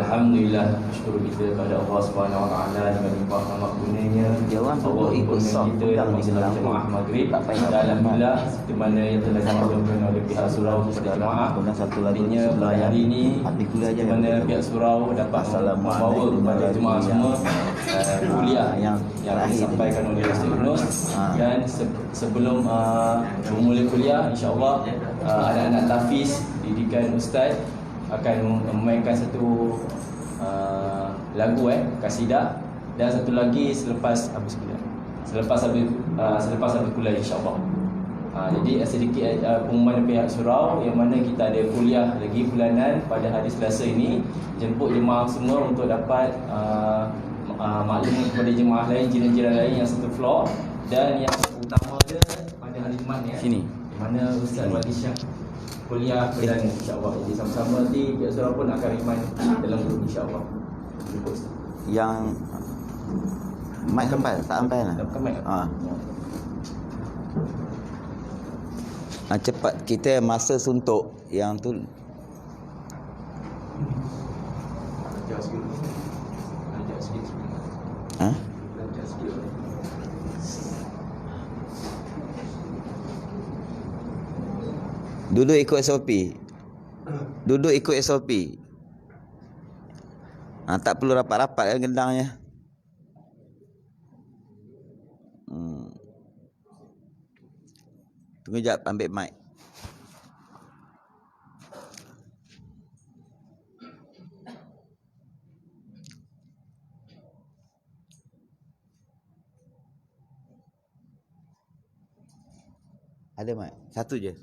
Alhamdulillah, syukur kita kepada Allah Subhanahu Wa Taala dengan limpah rahmat kurnianya. Allah ikut kita dalam solat jemaah maghrib. Dan alhamdulillah, di mana yang telah dilakukan oleh pihak surau kepada jemaah. Artinya pada hari ini, di mana pihak surau dapat membawa kepada jemaah semua kuliah yang disampaikan oleh Ustaz Yunus. Dan sebelum memulai kuliah, insya-Allah anak-anak tahfiz didikan ustaz akan memainkan satu lagu kasidah, dan satu lagi selepas habis kuliah. Selepas habis kuliah, insya-Allah. Jadi sedikit pengumuman pihak surau yang mana kita ada kuliah lagi bulanan pada hari Selasa ini. Jemput jemaah semua untuk dapat maklum kepada jemaah lain, jiran-jiran lain yang satu floor. Dan yang utama dia pada hari Jumaat ni sini, di mana Ustaz Wali Syah kuliah perdana, insya-Allah. Jadi sama-sama nanti pihak surau pun akan remind dalam grup, insya-Allah. Yang mic sampai tak sampai lah. Cepat kita masa suntuk yang tu. Duduk ikut SOP. Duduk ikut SOP. Tak perlu rapat-rapat gendangnya. Tunggu jap, ambil mic. Ada mic? Satu je.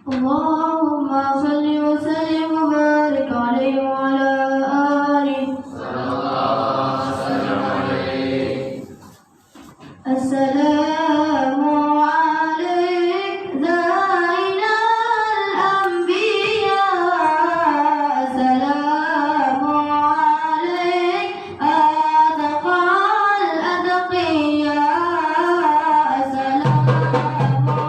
Allahumma salli wa sallim wa barik alaihi wa ala alihi. Assalamu alaikum zainal anbiya. Assalamu alaikum adqal adqiya. Assalamu alaikum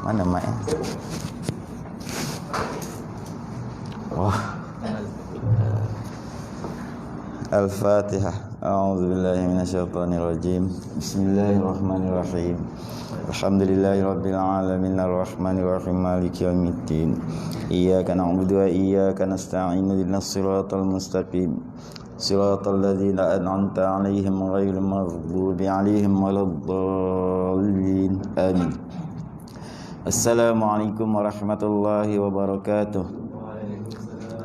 Mana mic? Wah. Al-Fatihah. A'udzubillahi minasyaitonirrajim. Bismillahirrahmanirrahim. Alhamdulillahirabbil alamin arrahmanirrahim maliki yaumiddin. Iyyaka na'budu wa iyyaka nasta'in ihdinas siratal mustaqim. Siratal ladzina an'amta 'alaihim ghairil maghdubi 'alaihim waladdallin. Amin. Assalamualaikum warahmatullahi wabarakatuh.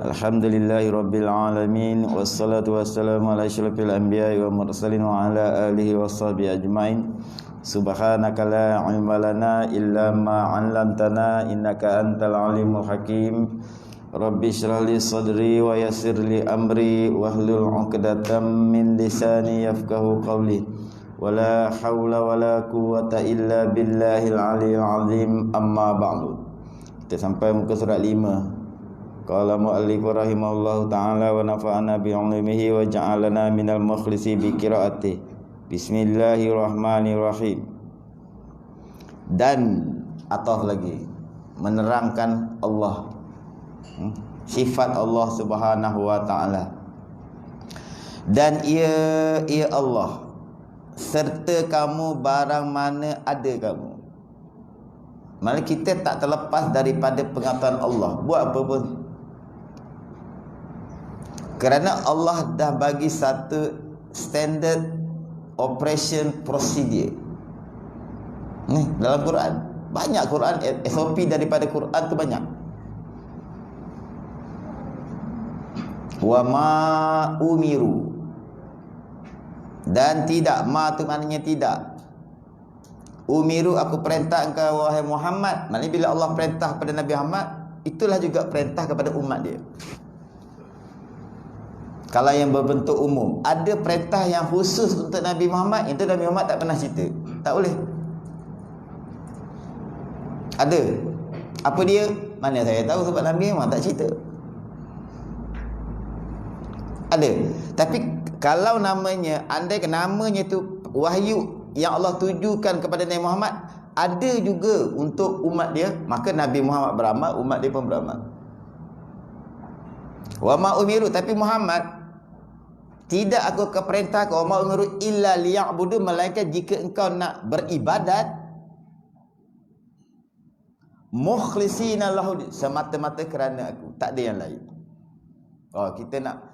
Alhamdulillahi rabbil alamin. Wassalatu wassalamu ala asyrafil anbiya'i wa mursalin wa ala alihi washabihi ajmain. Subhanaka la ilma lana illa ma 'allamtana innaka antal alimul hakim. Rabbi shrah li sadri wa yassir li amri wahlul 'uqdatam min lisani yafqahu qawli. Wala haula wala quwwata illa billahil aliyyil azim. Amma ba'du. Kita sampai muka surat 5. Qala mu'allif rahimahullahu ta'ala wa nafa'ana bi'ulumihi wa ja'alana minal mukhlisi bi qiraati. Bismillahirrahmanirrahim. Dan atau lagi menerangkan Allah, sifat Allah Subhanahu wa ta'ala. Dan ia Allah serta kamu barang mana ada kamu. Maksudnya kita tak terlepas daripada pengetahuan Allah. Buat apa pun, kerana Allah dah bagi satu standard operation procedure. Ni dalam Quran, banyak Quran SOP daripada Quran tu banyak. Wa ma umiru, dan tidak, ma tu maknanya tidak. Umiru, aku perintah engkau wahai Muhammad. Maknanya bila Allah perintah pada Nabi Muhammad, itulah juga perintah kepada umat dia. Kalau yang berbentuk umum, ada perintah yang khusus untuk Nabi Muhammad, itu Nabi Muhammad tak pernah cerita. Tak boleh. Ada. Apa dia? Mana saya tahu, sebab Nabi Muhammad tak cerita. Ada. Tapi kalau namanya, andai namanya tu wahyu yang Allah tujukan kepada Nabi Muhammad, ada juga untuk umat dia, maka Nabi Muhammad beramal, umat dia pun beramal. Wa ma umiru, tapi Muhammad, tidak aku keperintahkan wa ma umiru illa liya'budu, melainkan jika engkau nak beribadat mukhlisina lahu, semata-mata kerana aku, tak ada yang lain. Oh, kita nak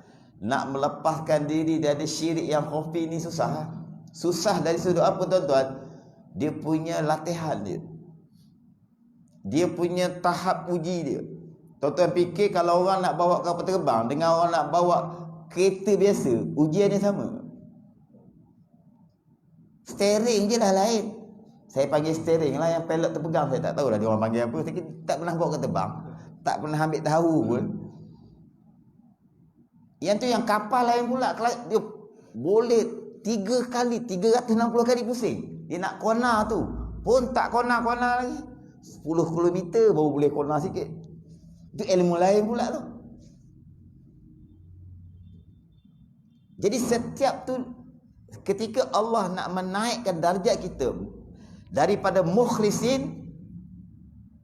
melepaskan diri dari syirik yang khafi ni susah. Susah dari sudut apa tuan-tuan? Dia punya latihan dia. Dia punya tahap uji dia. Tuan-tuan fikir kalau orang nak bawa kapal terbang dengan orang nak bawa kereta biasa, ujian dia sama. Steering je lah lain. Saya panggil steering lah, yang pilot terpegang saya tak tahulah dia orang panggil apa. Saya tak pernah bawa ke terbang, tak pernah ambil tahu pun. Yang tu yang kapal lain pula, dia boleh 3 kali 360 kali pusing. Dia nak kona tu pun tak kona-kona lagi. 10 km baru boleh kona sikit. Itu ilmu lain pula tu. Jadi setiap tu, ketika Allah nak menaikkan darjat kita daripada mukhlisin,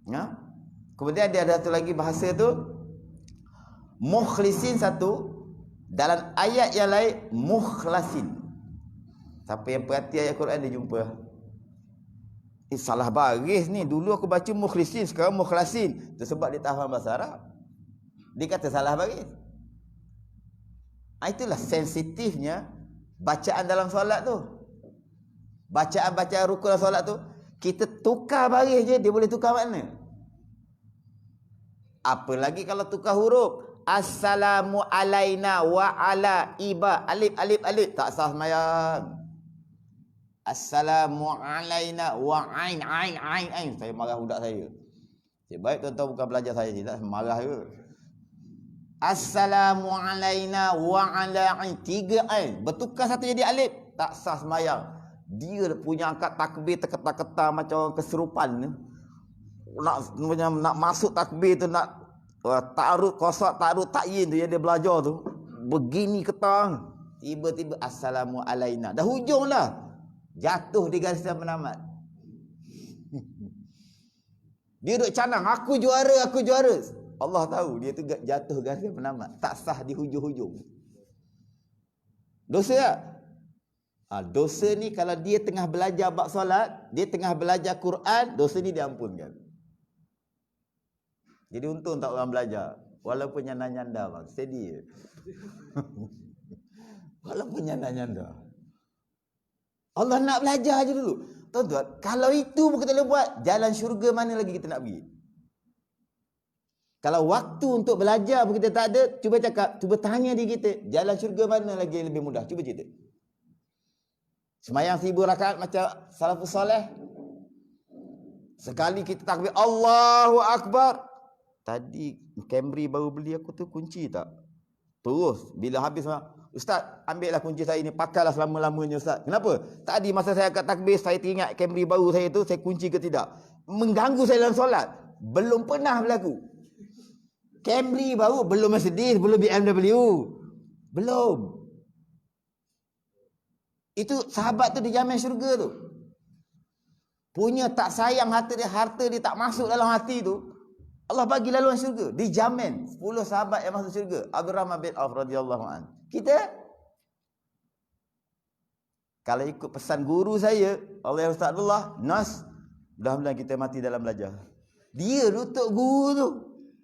ya, kemudian dia ada satu lagi bahasa tu, mukhlisin satu, dalam ayat yang lain mukhlasin. Siapa yang perhati ayat Quran dia jumpa, salah baris ni. Dulu aku baca mukhlisin, sekarang mukhlasin. Itu sebab dia tak faham bahasa Arab, dia kata salah baris. Itulah sensitifnya bacaan dalam solat tu. Bacaan-bacaan rukun dalam solat tu, kita tukar baris je, dia boleh tukar makna. Apalagi kalau tukar huruf. Assalamu alaina wa ala iba, alif alif alif, tak sah sembahyang. Assalamu alaina wa ain ain ain ain. Saya marah budak saya. Baik tuan-tuan bukan belajar saya, tidak marah ke. Assalamu alaina wa ala ain, 3 ain bertukar satu jadi alif, tak sah sembahyang. Dia punya angkat takbir terketar-ketar macam orang keserupan ni. Nak masuk takbir tu, nak ta'arud qasad, ta'arud ta'yin tu yang dia belajar tu, begini ketar. Tiba-tiba assalamu alaina, dah hujung dah, jatuh di garisan penamat. Dia duk canang, aku juara, aku juara. Allah tahu dia tu jatuh garis penamat, tak sah di hujung-hujung. Dosa tak? Dosa ni kalau dia tengah belajar bab solat, dia tengah belajar Quran, dosa ni diampunkan. Jadi untung tak orang belajar. Walaupun nyanda-nyanda bang, steady je. Walaupun nyanda-nyanda. Allah nak belajar je dulu. Tuan-tuan, kalau itu pun kita boleh buat, jalan syurga mana lagi kita nak pergi? Kalau waktu untuk belajar pun kita tak ada, cuba cakap, cuba tanya diri kita, jalan syurga mana lagi yang lebih mudah? Cuba cerita. Semayang 1000 rakaat macam salafus soleh. Sekali kita takbir, Allahu Akbar. Tadi Camry baru beli aku tu kunci tak? Terus, bila habis, Ustaz, ambillah kunci saya ni, pakailah selama-lamanya Ustaz. Kenapa? Tadi masa saya angkat takbir, saya teringat Camry baru saya tu, saya kunci ke tidak. Mengganggu saya dalam solat. Belum pernah berlaku. Camry baru, belum Mercedes, belum BMW. Belum. Itu sahabat tu dijamin syurga tu. Punya tak sayang harta dia tak masuk dalam hati tu. Allah bagi laluan syurga. Dijamin 10 sahabat yang masuk syurga. Abdul Rahman bin Auf radhiyallahu an. Kita kalau ikut pesan guru saya, Allah Ustaz Abdullah, Nas, mudah-mudahan kita mati dalam belajar. Dia lutut guru tu.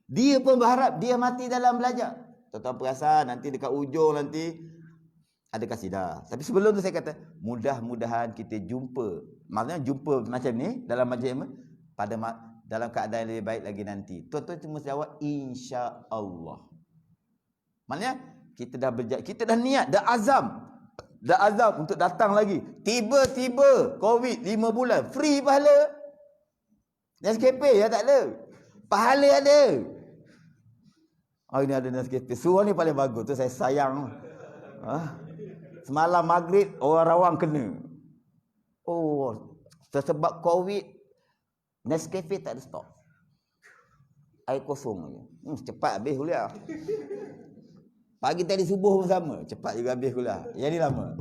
Dia pun berharap dia mati dalam belajar. Tuan-tuan perasan nanti dekat ujung nanti ada kasidah. Tapi sebelum tu saya kata, mudah-mudahan kita jumpa. Maksudnya jumpa macam ni dalam majlis pada dalam keadaan yang lebih baik lagi nanti. Tuan-tuan cuma jawab insya-Allah. Maknanya kita dah kita dah niat, dah azam untuk datang lagi. Tiba-tiba COVID 5 bulan, free pahala. Nescafe ya tak ada. Pahala ada. Oh ini ada Nescafe. Suruh ni paling bagus tu, saya sayang. Semalam maghrib orang rawang kena. Oh, sebab COVID Nescafe tak ada stok. Air kosong je. Cepat habis kuliah. Pagi tadi subuh pun sama, cepat juga habis kuliah. Yang ni lama.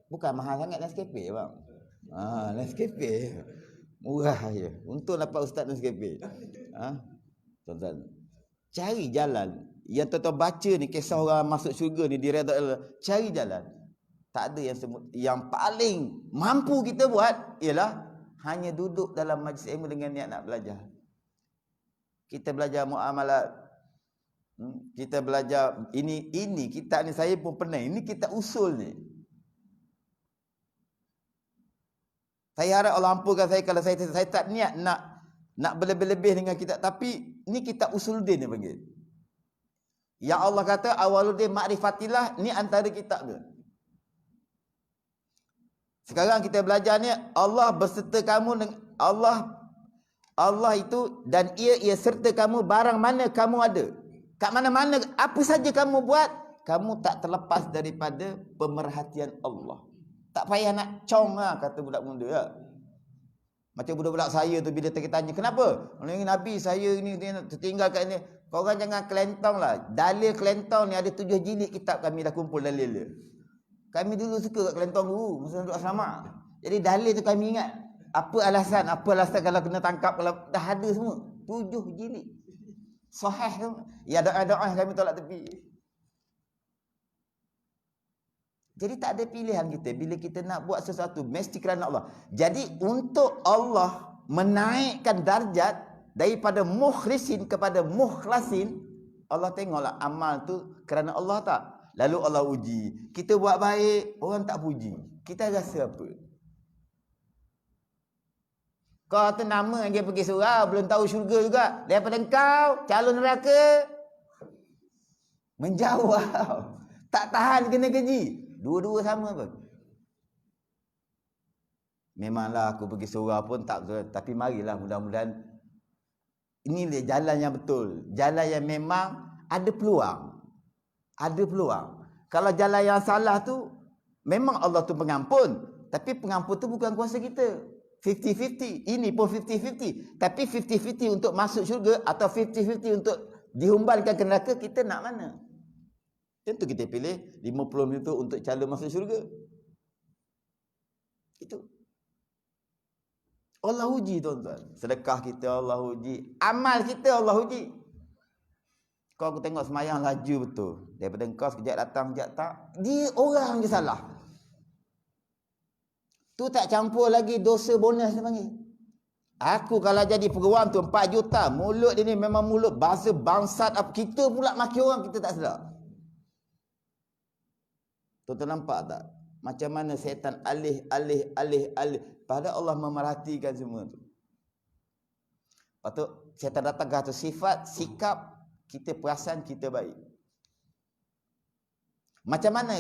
Bukan mahal sangat Nescafe bang. Nescafe murah je. Untung dapat ustaz Nescafe. Tuan-tuan, cari jalan. Yang tuan-tuan baca ni kisah orang masuk syurga ni di Riyadhul Allah, cari jalan. Tak ada yang paling mampu kita buat ialah hanya duduk dalam majlis ilmu dengan niat nak belajar. Kita belajar muamalat. Kita belajar ini kitab ni saya pun pernah. Ini kitab usul ni. Saya harap Allah ampunkan saya kalau saya tak niat nak berlebih-lebih dengan kitab, tapi ni kitab Usuluddin dia panggil. Ya Allah kata awwaluddin ma'rifatillah, ni antara kitab dia. Sekarang kita belajar ni, Allah berserta kamu dengan Allah itu dan ia serta kamu barang mana kamu ada. Kat mana-mana apa saja kamu buat, kamu tak terlepas daripada pemerhatian Allah. Tak payah nak cong kata budak muda lah. Macam budak-budak saya tu bila kita tanya, kenapa? Nabi saya ini tertinggal kat ini. Korang jangan kelentong lah. Dalil kelentong ni ada 7 jilid kitab kami dah kumpul dalil dia. Kami dulu suka kat kelentong dulu masa duduk asrama. Jadi dalil tu kami ingat. Apa alasan kalau kena tangkap, kalau dah ada semua. 7 jilid. Sahih tu. Ya doa-doa yang kami tolak tepi. Jadi tak ada pilihan kita bila kita nak buat sesuatu mesti kerana Allah. Jadi untuk Allah menaikkan darjat daripada mukhlisin kepada mukhlasin, Allah tengoklah amal tu kerana Allah tak. Lalu Allah uji. Kita buat baik, orang tak puji. Kita rasa apa? Kau tu nama yang dia pergi surau, belum tahu syurga juga. Daripada engkau, calon neraka. Menjawab. Tak tahan kena keji. Dua-dua sama pun. Memanglah aku pergi surau pun tak betul. Tapi marilah mudah-mudahan ini dia jalan yang betul. Jalan yang memang ada peluang. Ada peluang. Kalau jalan yang salah tu, memang Allah tu pengampun. Tapi pengampun tu bukan kuasa kita. 50-50. Ini pun 50-50. Tapi 50-50 untuk masuk syurga atau 50-50 untuk dihumbalkan ke neraka, kita nak mana? Tentu kita pilih 50 minit untuk calon masuk syurga. Itu. Allah uji tuan-tuan. Sedekah kita Allah uji, amal kita Allah uji. Kau aku tengok semayang laju betul. Daripada engkau sekejap datang, sekejap tak. Dia orang je salah. Tu tak campur lagi dosa bonus dia panggil. Aku kalau jadi peguam tu 4 juta. Mulut dia ni memang mulut bahasa bangsat. Kita pula maki orang, kita tak sedar. Tuan-tuan nampak tak? Macam mana setan alih. Padahal Allah memerhatikan semua tu. Lepas tu setan datang ke atas sifat, sikap, kita perasan kita baik. Macam mana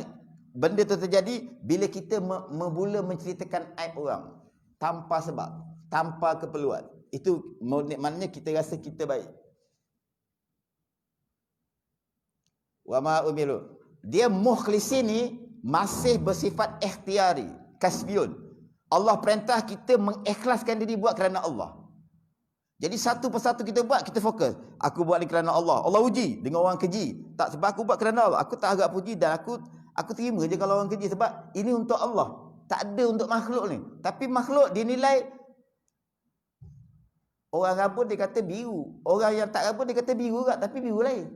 benda tu terjadi? Bila kita mula menceritakan aib orang tanpa sebab, tanpa keperluan. Itu maknanya kita rasa kita baik. Wa ma umiru. Dia mukhlisin ni masih bersifat ikhtiari, kasbiyun. Allah perintah kita mengikhlaskan diri buat kerana Allah. Jadi satu persatu kita buat, kita fokus. Aku buat ni kerana Allah. Allah uji dengan orang keji. Tak, sebab aku buat kerana Allah. Aku tak agak puji dan aku terima je kalau orang keji. Sebab ini untuk Allah. Tak ada untuk makhluk ni. Tapi makhluk dinilai, orang rabun dia kata biru. Orang yang tak rabun dia kata biru juga, tapi biru lain.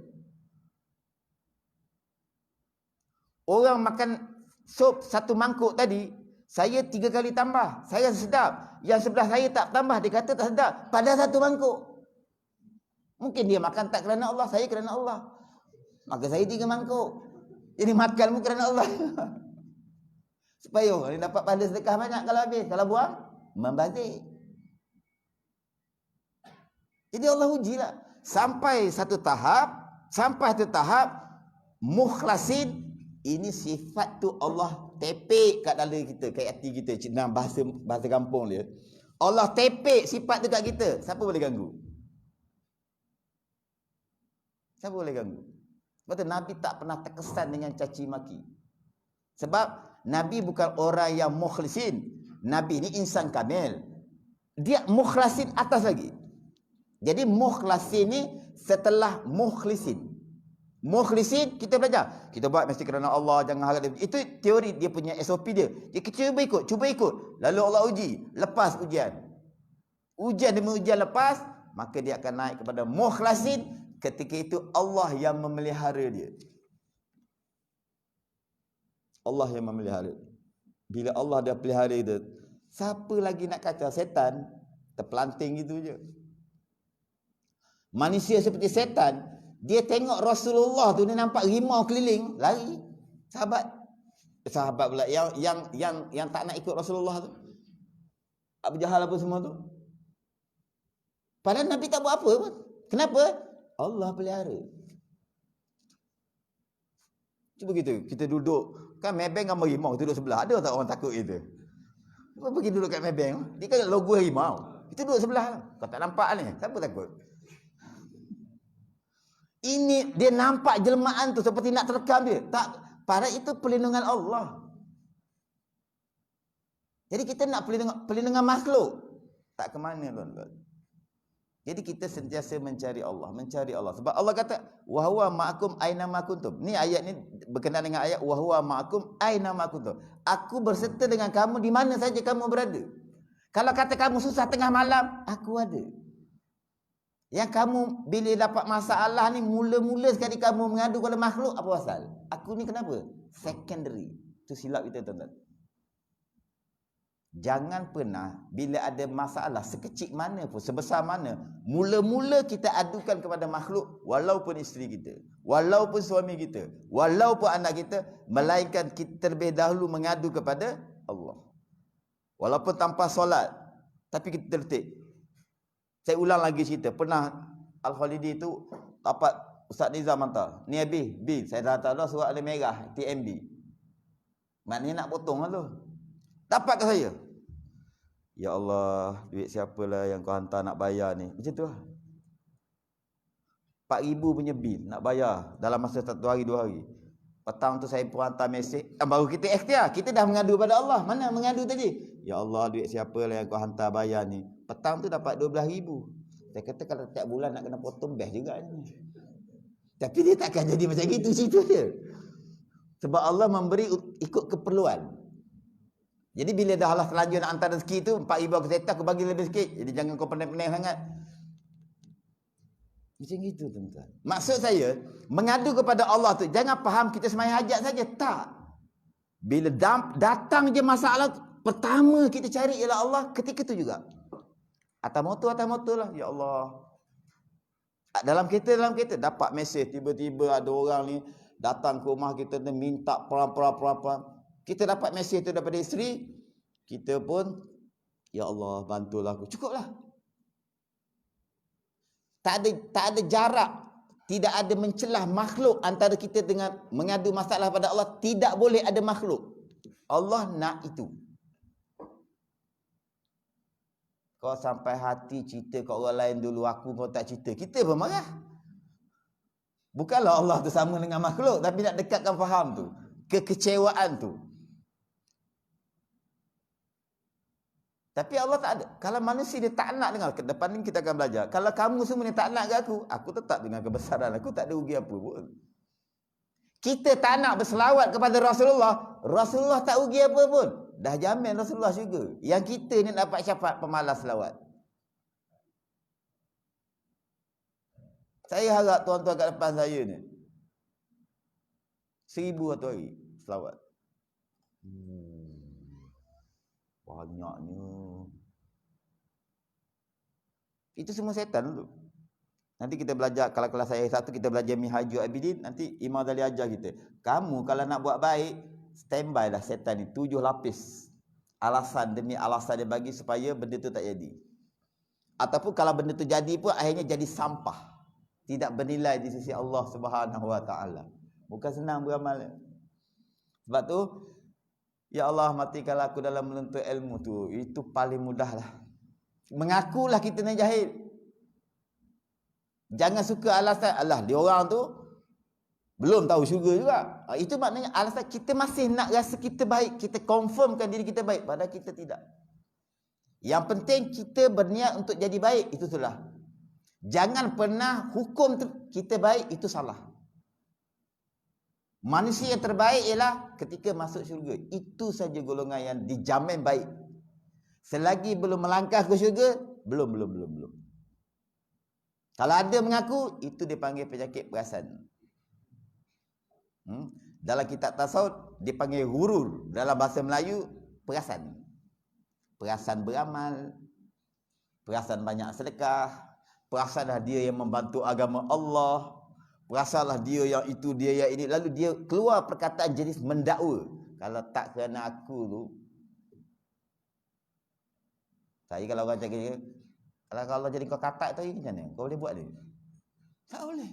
Orang makan sup 1 mangkuk tadi, saya 3 kali tambah. Saya sedap. Yang sebelah saya tak tambah. Dia kata tak sedap. Pada 1 mangkuk. Mungkin dia makan tak kerana Allah. Saya kerana Allah. Maka saya 3 mangkuk. Jadi makanmu kerana Allah. Supaya orang ni dapat pahala sedekah banyak kalau habis. Kalau buang, membazir. Jadi Allah ujilah. Sampai satu tahap, mukhlasin. Ini sifat tu Allah tepek kat dalam kita, kat hati kita. Dalam bahasa kampung dia, Allah tepek sifat tu kat kita. Siapa boleh ganggu? Siapa boleh ganggu? Sebab tu Nabi tak pernah terkesan dengan caci maki. Sebab Nabi bukan orang yang mukhlisin. Nabi ni insan kamil. Dia mukhlasin atas lagi. Jadi mukhlasin ni setelah mukhlisin. Mukhlisin kita belajar. Kita buat mesti kerana Allah, jangan harap dia. Itu teori dia punya SOP dia. Dia cuba ikut. Lalu Allah uji, lepas ujian. Ujian demi ujian lepas, maka dia akan naik kepada mukhlasin. Ketika itu Allah yang memelihara dia. Allah yang memelihara. Bila Allah dah pelihara dia, siapa lagi nak kacau? Setan terpelanting gitu je. Manusia seperti setan, dia tengok Rasulullah tu, dia nampak rimau keliling, lari. Sahabat pula yang tak nak ikut Rasulullah tu, Abu Jahal apa semua tu. Padahal Nabi tak buat apa pun. Kenapa? Allah pelihara. Cuba kita duduk, kan Maybank gambar rimau, kita duduk sebelah. Ada tak orang takut kita? Kau pergi duduk kat Maybank, dia kan logo rimau. Kita duduk sebelah. Kau tak nampak ni, siapa takut? Ini dia nampak jelmaan tu seperti nak terekam dia. Tak, pada itu perlindungan Allah. Jadi kita nak perlindungan makhluk. Tak ke mana tuan-tuan. Jadi kita sentiasa mencari Allah. Sebab Allah kata, wa huwa ma'akum aina ma kuntum. Ni ayat ni berkenaan dengan ayat wa huwa ma'akum aina ma kuntum. Aku berserta dengan kamu di mana saja kamu berada. Kalau kata kamu susah tengah malam, aku ada. Yang kamu bila dapat masalah ni, mula-mula sekali kamu mengadu kepada makhluk, apa pasal? Aku ni kenapa? Secondary. Itu silap kita tuan-tuan. Jangan pernah bila ada masalah sekecil mana pun, sebesar mana, mula-mula kita adukan kepada makhluk, walaupun isteri kita, walaupun suami kita, walaupun anak kita, melainkan kita terlebih dahulu mengadu kepada Allah. Walaupun tanpa solat, tapi kita terletik. Saya ulang lagi cerita. Pernah Al-Khalidi tu dapat Ustaz Nizam hantar. Ni habis bil. Saya dah surat ada merah TMB. Maknanya nak potong lah tu. Dapat ke saya? Ya Allah, duit siapalah yang kau hantar nak bayar ni. Macam tu lah. 4,000 punya bil nak bayar dalam masa 1 hari 2 hari. Petang tu saya pun hantar mesej. Baru kita ikhtiar. Kita dah mengadu pada Allah. Mana mengadu tadi? Ya Allah, duit siapalah yang kau hantar bayar ni. Petang tu dapat 12,000. Saya kata kalau tiap bulan nak kena potong best juga ni. Tapi dia takkan jadi macam gitu cerita dia. Sebab Allah memberi ikut keperluan. Jadi bila dah Allah terlanjur nak hantar rezeki tu, 4,000 aku settle, aku bagi lebih sikit. Jadi jangan kau pening-pening sangat. Macam gitu tuan-tuan. Maksud saya, mengadu kepada Allah tu, jangan faham kita sembahyang hajat saja. Tak. Bila datang je masalah, pertama kita cari ialah Allah ketika tu juga. Atas motor lah. Ya Allah. Dalam kereta dapat mesej tiba-tiba ada orang ni datang ke rumah kita ni minta peran. Kita dapat mesej tu daripada isteri, kita pun ya Allah bantulah aku. Cukuplah. Tak ada jarak, tidak ada mencelah makhluk antara kita dengan mengadu masalah pada Allah. Tidak boleh ada makhluk. Allah nak itu. Kau sampai hati cerita kat orang lain dulu, aku pun tak cerita, kita pun marah. Bukanlah Allah tu sama dengan makhluk, tapi nak dekatkan faham tu, kekecewaan tu. Tapi Allah tak ada. Kalau manusia dia tak nak dengar, ke depan ni kita akan belajar. Kalau kamu semua ni tak nak ke aku tetap dengan kebesaran aku, tak ada rugi apa pun. Kita tak nak berselawat kepada Rasulullah tak rugi apa pun. Dah jamin Rasulullah juga. Yang kita ni dapat syafaat pemalas selawat. Saya harap tuan-tuan kat depan saya ni 1,000 satu hari selawat. Banyaknya. Itu semua setan tu. Nanti kita belajar, kalau kelas saya satu kita belajar Minhajul Abidin, nanti Imam Ghazali ajar kita. Kamu kalau nak buat baik, standby lah setan ni 7 lapis. Alasan demi alasan dia bagi supaya benda tu tak jadi. Ataupun kalau benda tu jadi pun akhirnya jadi sampah. Tidak bernilai di sisi Allah Subhanahu Wa Taala. Bukan senang beramal. Sebab tu ya Allah, matikanlah aku dalam menuntut ilmu tu. Itu paling mudah lah. Mengakulah kita ni jahil. Jangan suka alasan, alah dia orang tu belum tahu syurga juga. Itu maknanya alasan kita masih nak rasa kita baik. Kita confirmkan diri kita baik. Padahal kita tidak. Yang penting kita berniat untuk jadi baik. Itu sudah. Jangan pernah hukum kita baik. Itu salah. Manusia yang terbaik ialah ketika masuk syurga. Itu saja golongan yang dijamin baik. Selagi belum melangkah ke syurga, belum. Kalau ada mengaku, itu dipanggil penyakit perasan. Dalam kitab tasawuf dipanggil hurur. Dalam bahasa Melayu, perasan. Perasan beramal, perasan banyak sedekah, perasanlah dia yang membantu agama Allah, perasalah dia yang itu, dia yang ini. Lalu dia keluar perkataan jenis mendakwa. Kalau tak kerana aku tu, saya kalau orang cakap, kalau jadi kau katak tu, macam mana? Kau boleh buat dia? Tak boleh.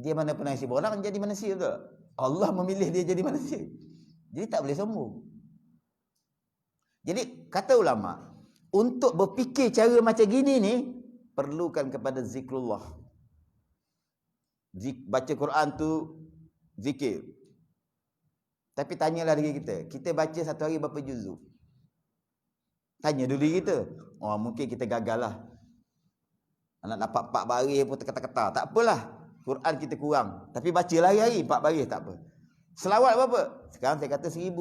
Dia mana pernah isi orang jadi manusia tu. Allah memilih dia jadi manusia. Jadi tak boleh sombong. Jadi kata ulama, untuk berfikir cara macam gini ni, perlukan kepada zikrullah. Baca Quran tu zikir. Tapi tanyalah diri kita, kita baca satu hari berapa juzuk? Tanya dulu diri kita. Oh, mungkin kita gagal lah. Nak dapat 4 baris pun terkata-kata. Tak apalah. Quran kita kurang. Tapi bacalah hari-hari 4 baris, tak apa. Selawat berapa? Sekarang saya kata 1,000.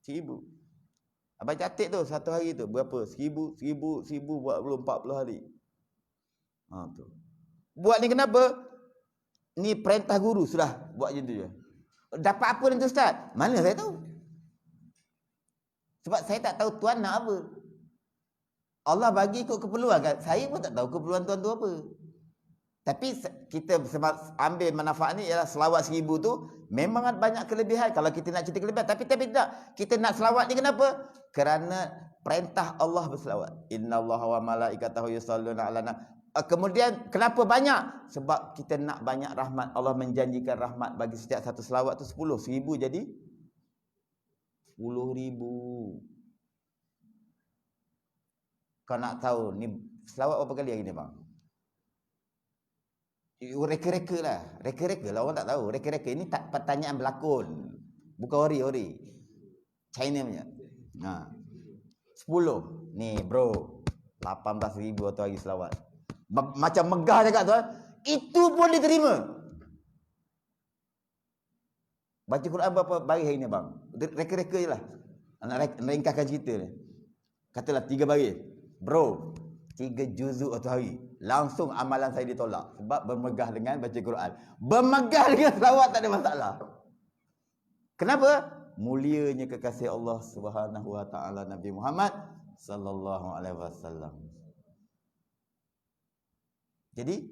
1,000. Abang catat tu satu hari tu berapa? 1,000 buat 40 hari. Tu. Buat ni kenapa? Ni perintah guru sudah buat macam tu je. Dapat apa nanti ustaz? Mana saya tahu? Sebab saya tak tahu tuan nak apa. Allah bagi ikut keperluan kan. Saya pun tak tahu keperluan tuan tu apa. Tapi kita ambil manfaat ni ialah selawat 1,000 tu memang ada banyak kelebihan kalau kita nak cerita kelebihan. Tapi tidak. Kita nak selawat ni kenapa? Kerana perintah Allah berselawat. Innallaha wa malaikatahu yusalluna 'alan. Kemudian kenapa banyak? Sebab kita nak banyak rahmat. Allah menjanjikan rahmat bagi setiap satu selawat tu 10. 1,000 jadi 10,000. Kau nak tahu ni selawat berapa kali hari ni bang? Reka-reka lah. Reka-reka lah, orang tak tahu. Reka-reka ini pertanyaan berlakon. Bukan ori-ori. China punya. 10. Ni bro, 18,000 atau hari selawat. Macam megah cakap tuan. Itu pun diterima. Baca Quran berapa baris hari ni bang? Reka-reka je lah. Nak ringkaskan cerita ni. Katalah 3 baris. Bro, 3 juzuk satu hari. Langsung amalan saya ditolak. Sebab bermegah dengan baca Quran. Bermegah dengan selawat tak ada masalah. Kenapa? Mulianya kekasih Allah Subhanahu wa taala Nabi Muhammad sallallahu alaihi wasallam. Jadi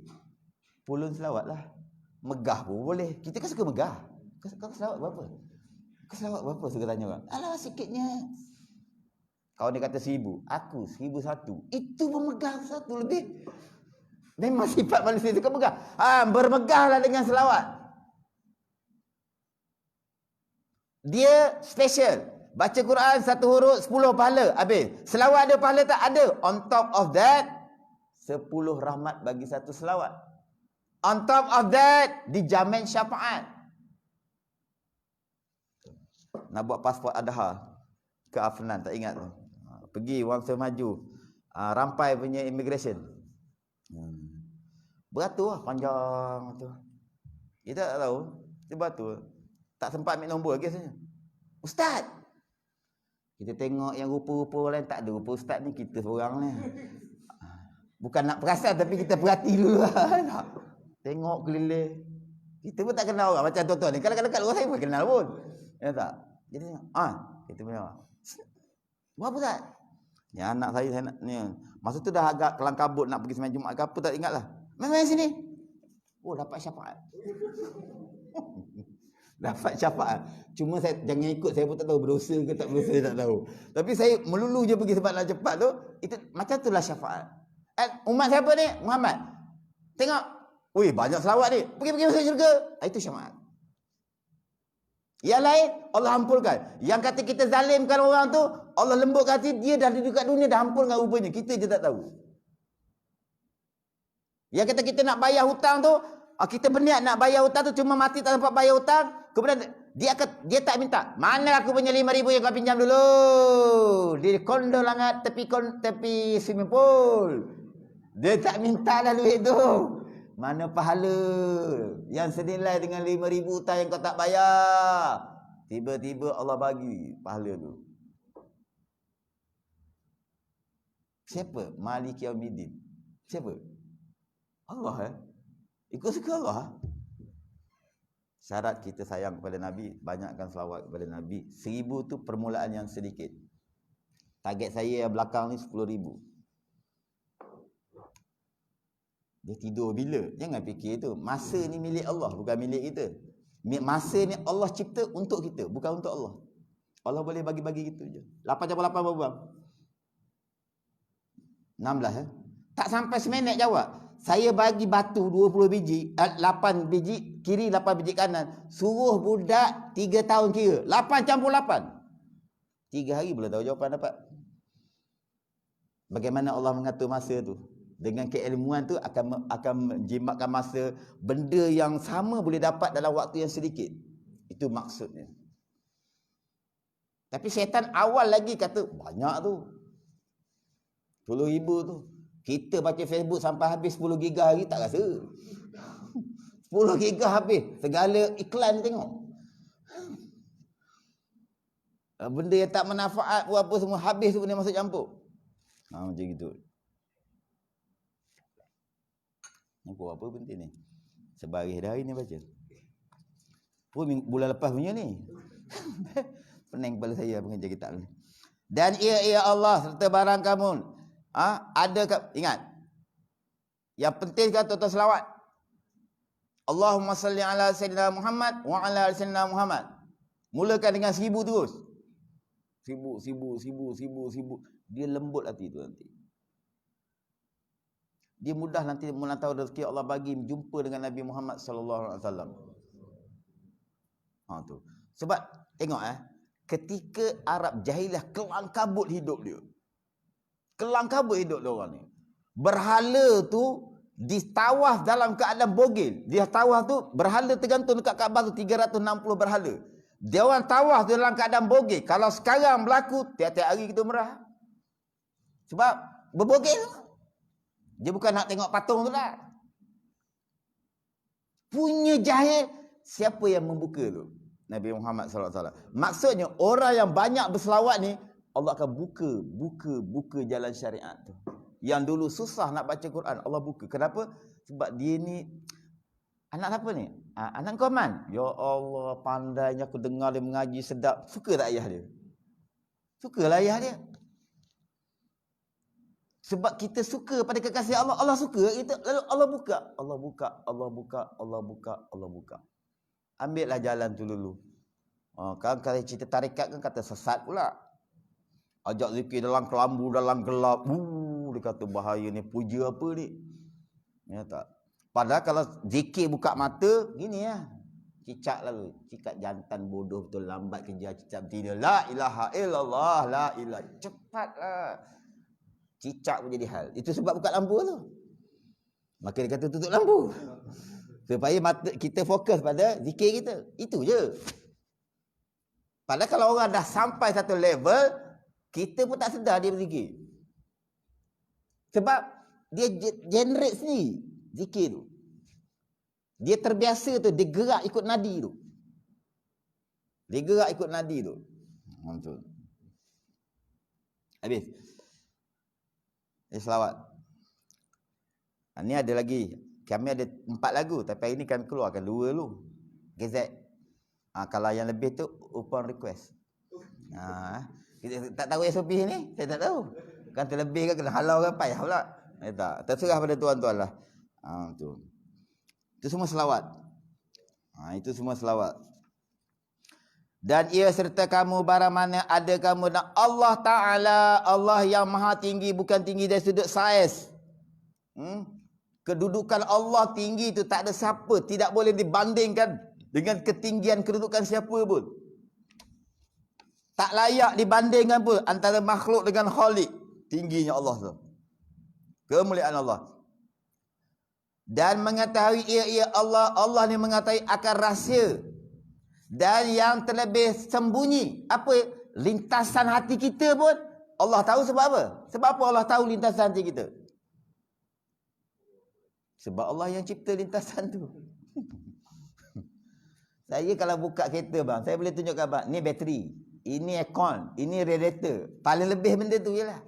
pulun selawatlah. Megah pun boleh. Kita kan suka megah. Kau selawat berapa? Kau selawat berapa suka tanya orang? Alah sikitnya. Kau dia kata 1000, aku 1001. Itu pun megah satu lebih. Memang sifat manusia suka megah. Bermegahlah dengan selawat. Dia special. Baca Quran 1 huruf 10 pahala. Habis. Selawat ada pahala tak? Ada. On top of that, 10 rahmat bagi satu selawat. On top of that, dijamin syafaat. Nak buat pasport Adha ke Afnan, tak ingat tu. Pergi Wangsa Maju. Rampai punya immigration. Beratur lah, panjang tu. Kita tak tahu. Dia beratur. Tak sempat ambil nombor lagi rasanya. Ustaz! Kita tengok yang rupa-rupa lain, tak ada rupa ustaz ni, kita seorang ni. Bukan nak perasan, tapi kita perhati dulu lah. Tengok keliling. Kita pun tak kenal orang macam tuan-tuan ni. Kalau dekat luar saya pun kenal pun. Ya tak? Jadi kita punya. Buat apa Ustaz? Ni anak saya nak ni. Masa tu dah agak kelang kabut nak pergi sembahyang Jumaat ke apa tak ingatlah. Main sini. Oh, dapat syafaat. Dapat syafaat. Cuma saya jangan ikut, saya pun tak tahu berdosa ke tak berdosa, saya tak tahu. Tapi saya melulu je pergi sebab nak cepat tu, itu macam itulah syafaat. Umat siapa ni? Muhammad. Tengok. Wih, banyak selawat ni. Pergi masuk syurga. Itu syafaat. Yang lain, Allah ampunkan. Yang kata kita zalimkan orang tu, Allah lembutkan hati, dia dah dekat dunia, dah ampunkan rupanya. Kita je tak tahu. Yang kata kita nak bayar hutang tu, kita berniat nak bayar hutang tu, cuma mati tak sempat bayar hutang, kemudian dia tak minta. Mana aku punya 5,000 yang kau pinjam dulu? Di kondo langat tepi swimming pool. Dia tak minta dah duit tu. Mana pahala yang senilai dengan 5,000 hutang yang kau tak bayar? Tiba-tiba Allah bagi pahala tu. Siapa? Maliki Yaumiddin. Siapa? Allah. Ikut suka Allah. Syarat kita sayang kepada Nabi, banyakkan selawat kepada Nabi. 1,000 tu permulaan yang sedikit. Target saya yang belakang ni 10,000. Dia tidur bila? Jangan fikir tu. Masa ni milik Allah, bukan milik kita. Masa ni Allah cipta untuk kita, bukan untuk Allah. Allah boleh bagi-bagi gitu je. 8/8 berapa bang? 16 Tak sampai seminit jawab. Saya bagi batu 20 biji, 8 biji kiri, 8 biji kanan. Suruh budak 3 tahun kira. 8 campur 8. 3 hari boleh tahu jawapan dapat. Bagaimana Allah mengatur masa tu? Dengan keilmuan tu akan menjimatkan masa. Benda yang sama boleh dapat dalam waktu yang sedikit. Itu maksudnya. Tapi syaitan awal lagi kata banyak tu. 10,000 tu. Kita baca Facebook sampai habis 10 giga hari tak rasa. 10 giga habis. Segala iklan tengok. Benda yang tak manfaat pun apa semua habis tu benda masuk campur. Macam gitu. Nampak apa penting ni? Sebaris dah hari ni baca. Pun bulan lepas punya ni. Pening kepala saya pengajar kitab ni. Dan ia Allah serta barang kamu. Ingat. Yang penting kan tuan-tuan selawat. Allahumma salli ala sayyidina Muhammad wa ala ali sayyidina Muhammad. Mulakan dengan 1,000 terus. 1,000. Dia lembut hati tu nanti. Dia mudah nanti menantau rezeki Allah bagi jumpa dengan Nabi Muhammad sallallahu alaihi wasallam. Tu. Sebab tengok ketika Arab jahiliah kelang kabut hidup dia. Kelang kabut hidup dia orang ni. Berhala tu ditawaf dalam keadaan bogil. Dia tawaf tu berhala tergantung dekat Kaabah tu 360 berhala. Dia orang tawaf tu dalam keadaan bogil. Kalau sekarang berlaku tiap-tiap hari kita merah. Sebab berbogil. Dia bukan nak tengok patung tu lah. Punya jahil, siapa yang membuka tu? Nabi Muhammad SAW. Maksudnya orang yang banyak berselawat ni, Allah akan buka jalan syariat tu. Yang dulu susah nak baca Quran, Allah buka. Kenapa? Sebab dia ni anak siapa ni? Anak kau Man. Ya Allah, pandainya aku dengar dia mengaji sedap. Suka tak ayah dia? Sukalah ayah dia. Sebab kita suka pada kekasih Allah, Allah suka kita. Lalu Allah buka. Ambillah jalan tu dulu. Kan kalau cerita tarikat kan kata sesat pula. Ajak zikir dalam kelambu, dalam gelap. Dia kata bahaya ni, puja apa ni? Ya tak? Padahal kalau zikir buka mata, gini ya. Cicak lalu. Cikat jantan bodoh betul, lambat kerja cicak tidak. La ilaha illallah, la ilaha. Cepatlah. Cicak pun jadi hal. Itu sebab buka lampu tu. Maka dia kata tutup lampu. Supaya mata kita fokus pada zikir kita. Itu je. Padahal kalau orang dah sampai satu level, kita pun tak sedar dia berzikir. Sebab dia generate sendiri zikir tu. Dia terbiasa tu, dia gerak ikut nadi tu. Habis. Selawat. Ni ada lagi. Kami ada 4 lagu, tapi hari ni kami keluarkan 2 dulu. GZ. Kalau yang lebih tu open request. Kita tak tahu SOP ni, saya tak tahu. Kan terlebih kan kena halau kan payah pula. Tak. Terserah pada tuan-tuan lah. Tu. Itu semua selawat. Itu semua selawat. Dan ia serta kamu barang mana ada kamu dan Allah Ta'ala, Allah yang maha tinggi, bukan tinggi dari sudut saiz. Kedudukan Allah tinggi itu tak ada siapa, tidak boleh dibandingkan dengan ketinggian kedudukan siapa pun. Tak layak dibandingkan pun antara makhluk dengan Khalik. Tingginya Allah tu. Kemuliaan Allah. Dan mengetahui ia Allah, Allah ni mengetahui akan rahsia. Dan yang terlebih sembunyi, apa? Lintasan hati kita pun Allah tahu. Sebab apa? Sebab apa Allah tahu lintasan hati kita? Sebab Allah yang cipta lintasan tu. Saya kalau buka kereta bang, saya boleh tunjukkan bang, ni bateri, ini aircon, ini radiator. Paling lebih benda tu je lah.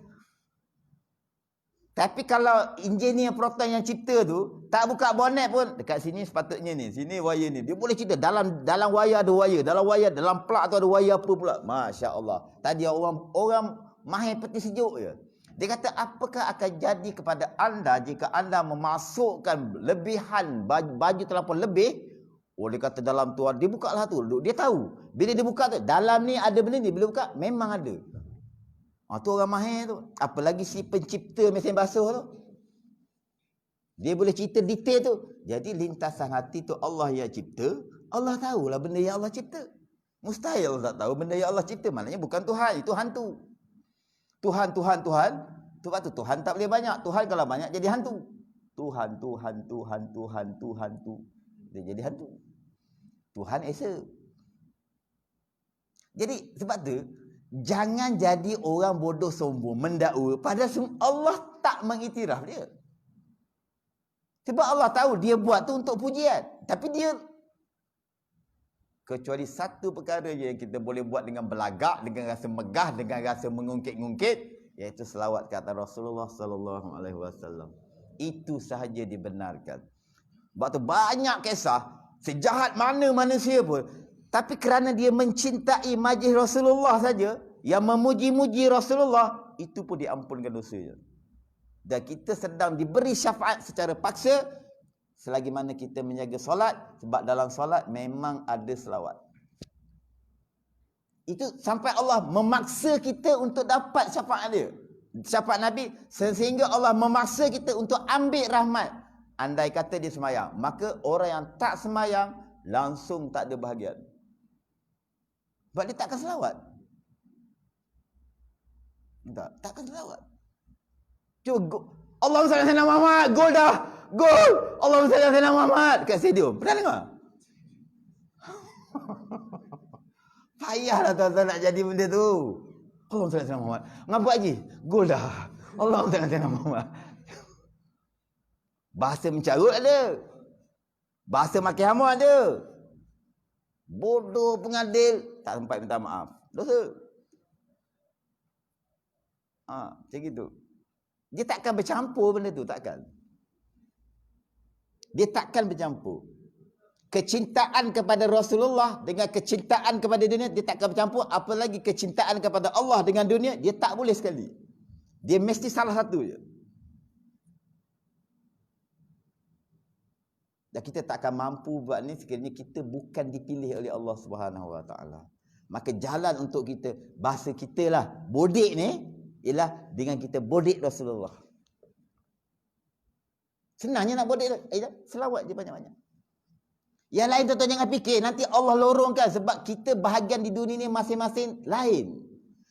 Tapi kalau engineer Proton yang cipta tu tak buka bonet pun, dekat sini sepatutnya ni, sini wire ni, dia boleh cerita dalam wire ada wire, dalam plug tu ada wire apa pula. Masya-Allah. Tadi orang mahir peti sejuk je. Dia kata apakah akan jadi kepada anda jika anda memasukkan lebihan baju terlampau lebih. Dia kata dalam tu dia buka lah tu. Dia tahu. Bila dia buka tu dalam ni ada benda ni, bila buka memang ada. Tu orang mahir tu. Apalagi si pencipta mesin basuh tu. Dia boleh cerita detail tu. Jadi lintasan hati tu Allah yang cipta. Allah tahulah benda yang Allah cipta. Mustahil Allah tak tahu benda yang Allah cipta. Maknanya bukan Tuhan. Itu hantu. Tuhan. Sebab tu Tuhan tak boleh banyak. Tuhan kalau banyak jadi hantu. Tuhan. Dia jadi hantu. Tuhan Esa. Jadi sebab tu jangan jadi orang bodoh sombong mendakwa padahal Allah tak mengiktiraf dia. Sebab Allah tahu dia buat tu untuk pujian. Tapi dia kecuali satu perkara je yang kita boleh buat dengan belagak, dengan rasa megah, dengan rasa mengungkit-ungkit, iaitu selawat ke atas Rasulullah sallallahu alaihi wasallam. Itu sahaja dibenarkan. Sebab tu banyak kisah sejahat mana manusia pun, tapi kerana dia mencintai majlis Rasulullah saja, yang memuji-muji Rasulullah, itu pun diampunkan dosanya. Dan kita sedang diberi syafaat secara paksa selagi mana kita menjaga solat, sebab dalam solat memang ada selawat. Itu sampai Allah memaksa kita untuk dapat syafaat dia, syafaat Nabi, sehingga Allah memaksa kita untuk ambil rahmat. Andai kata dia semayang, maka orang yang tak semayang langsung tak ada bahagian. Sebab dia takkan selawat. Takkan selawat. Cuba Allahumma salli ala sayyidina Muhammad, gol dah. Gol. Allahumma salli ala sayyidina Muhammad kat stadium. Pernah dengar? Payahlah tuan-tuan nak jadi benda tu. Allahumma salli ala sayyidina Muhammad. Ngapa lagi? Gol dah. Allahumma salli ala sayyidina Muhammad. Bahasa mencarut ada. Bahasa makin hama ada. Bodoh pengadil, tak sempat minta maaf. Dosa. Macam gitu. Dia takkan bercampur benda tu, takkan. Dia takkan bercampur. Kecintaan kepada Rasulullah dengan kecintaan kepada dunia, dia takkan bercampur. Apalagi kecintaan kepada Allah dengan dunia, dia tak boleh sekali. Dia mesti salah satu je. Dan kita tak akan mampu buat ni sekiranya kita bukan dipilih oleh Allah Subhanahu Wa Taala. Maka jalan untuk kita, bahasa kita lah, bodek ni, ialah dengan kita bodek Rasulullah. Senangnya nak bodek, selawat je banyak-banyak. Yang lain tuan-tuan jangan fikir, nanti Allah lorongkan sebab kita bahagian di dunia ni masing-masing lain.